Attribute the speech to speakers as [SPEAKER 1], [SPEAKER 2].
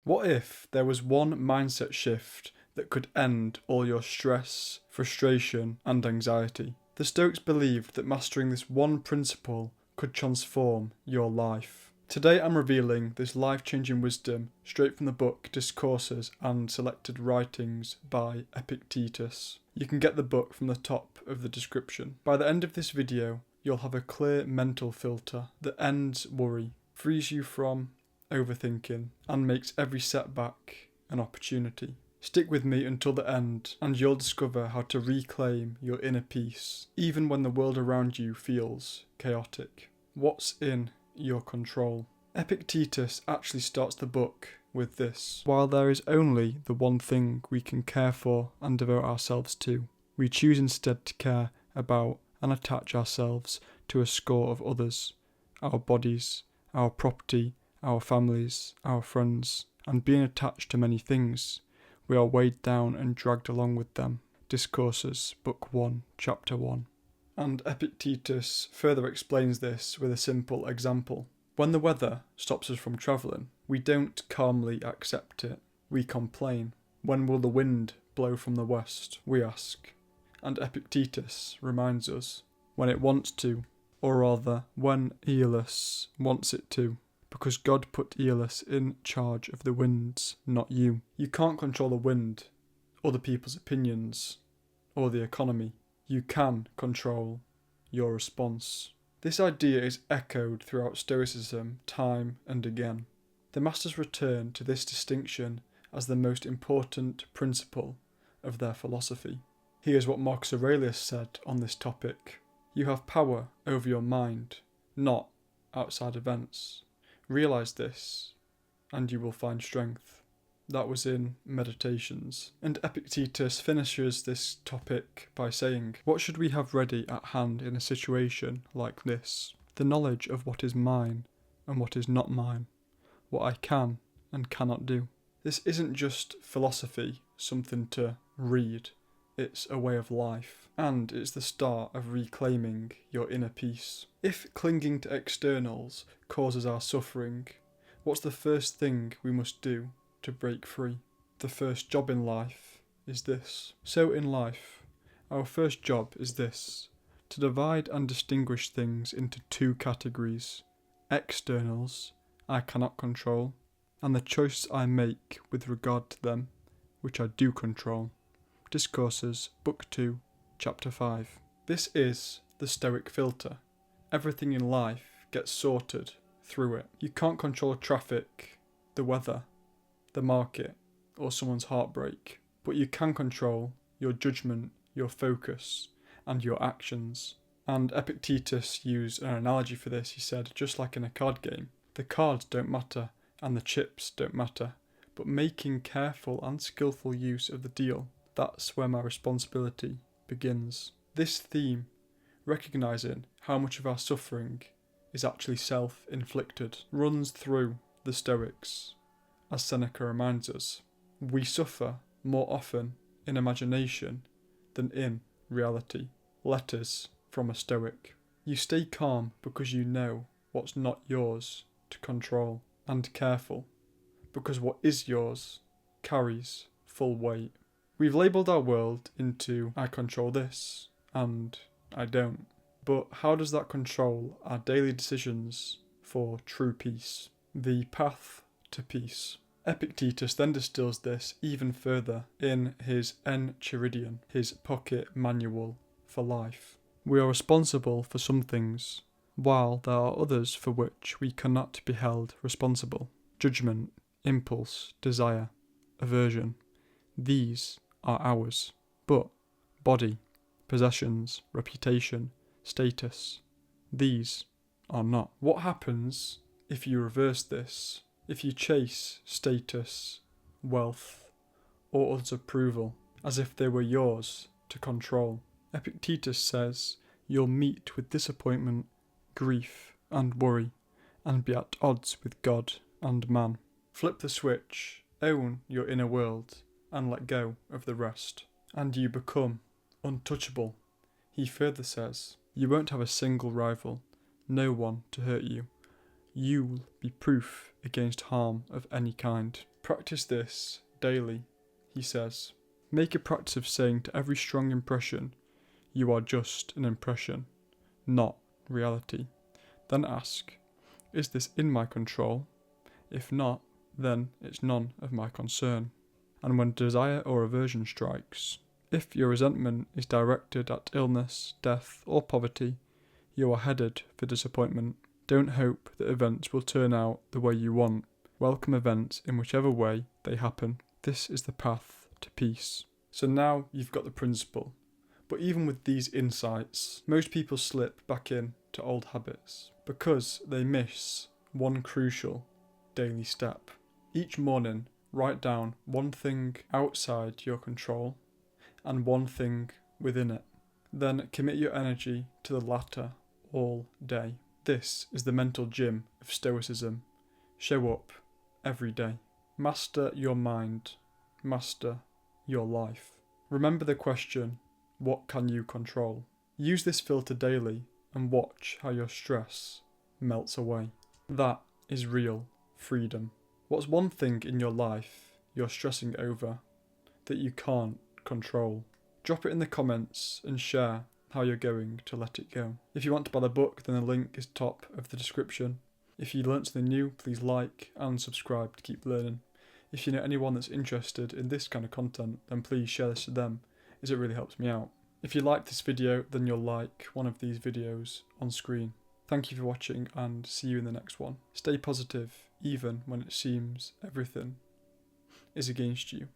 [SPEAKER 1] What if there was one mindset shift that could end all your stress, frustration, and anxiety? The Stoics believed that mastering this one principle could transform your life. Today I'm revealing this life-changing wisdom straight from the book Discourses and Selected Writings by Epictetus. You can get the book from the top of the description. By the end of this video, you'll have a clear mental filter that ends worry, frees you from overthinking, and makes every setback an opportunity. Stick with me until the end and you'll discover how to reclaim your inner peace, even when the world around you feels chaotic. What's in your control? Epictetus actually starts the book with this: while there is only the one thing we can care for and devote ourselves to, we choose instead to care about and attach ourselves to a score of others, our bodies, our property, our families, our friends, and being attached to many things, we are weighed down and dragged along with them. Discourses, Book 1, Chapter 1. And Epictetus further explains this with a simple example. When the weather stops us from travelling, we don't calmly accept it, we complain. When will the wind blow from the west, we ask. And Epictetus reminds us, when it wants to, or rather, when Aeolus wants it to. Because God put Aeolus in charge of the winds, not you. You can't control the wind, other people's opinions, or the economy. You can control your response. This idea is echoed throughout Stoicism time and again. The masters return to this distinction as the most important principle of their philosophy. Here's what Marcus Aurelius said on this topic: you have power over your mind, not outside events. Realise this, and you will find strength. That was in Meditations. And Epictetus finishes this topic by saying, what should we have ready at hand in a situation like this? The knowledge of what is mine and what is not mine, what I can and cannot do. This isn't just philosophy, something to read. It's a way of life, and it's the start of reclaiming your inner peace. If clinging to externals causes our suffering, what's the first thing we must do to break free? The first job in life is this. So in life, our first job is this: to divide and distinguish things into two categories: externals I cannot control, and the choices I make with regard to them, which I do control. Discourses, Book 2, Chapter 5. This is the Stoic filter. Everything in life gets sorted through it. You can't control traffic, the weather, the market, or someone's heartbreak, but you can control your judgment, your focus, and your actions. And Epictetus used an analogy for this. He said, just like in a card game, the cards don't matter and the chips don't matter, but making careful and skillful use of the deal, that's where my responsibility begins. This theme, recognising how much of our suffering is actually self-inflicted, runs through the Stoics. As Seneca reminds us, we suffer more often in imagination than in reality. Letters from a Stoic. You stay calm because you know what's not yours to control, and careful because what is yours carries full weight. We've labelled our world into I control this and I don't. But how does that control our daily decisions for true peace? The path to peace. Epictetus then distills this even further in his Enchiridion, his pocket manual for life. We are responsible for some things, while there are others for which we cannot be held responsible. Judgment, impulse, desire, aversion. These are ours. But body, possessions, reputation, status, these are not. What happens if you reverse this? If you chase status, wealth, or others' approval as if they were yours to control? Epictetus says you'll meet with disappointment, grief, and worry, and be at odds with God and man. Flip the switch, own your inner world, and let go of the rest, and you become untouchable. He further says, you won't have a single rival, no one to hurt you. You'll be proof against harm of any kind. Practice this daily, he says. Make a practice of saying to every strong impression, you are just an impression, not reality. Then ask, is this in my control? If not, then it's none of my concern. And when desire or aversion strikes, if your resentment is directed at illness, death, or poverty, you are headed for disappointment. Don't hope that events will turn out the way you want. Welcome events in whichever way they happen. This is the path to peace. So now you've got the principle. But even with these insights, most people slip back into old habits because they miss one crucial daily step. Each morning, write down one thing outside your control and one thing within it. Then commit your energy to the latter all day. This is the mental gym of Stoicism. Show up every day. Master your mind. Master your life. Remember the question, what can you control? Use this filter daily and watch how your stress melts away. That is real freedom. What's one thing in your life you're stressing over that you can't control? Drop it in the comments and share how you're going to let it go. If you want to buy the book, then the link is top of the description. If you learnt something new, please like and subscribe to keep learning. If you know anyone that's interested in this kind of content, then please share this to them, as it really helps me out. If you like this video, then you'll like one of these videos on screen. Thank you for watching and see you in the next one. Stay positive, even when it seems everything is against you.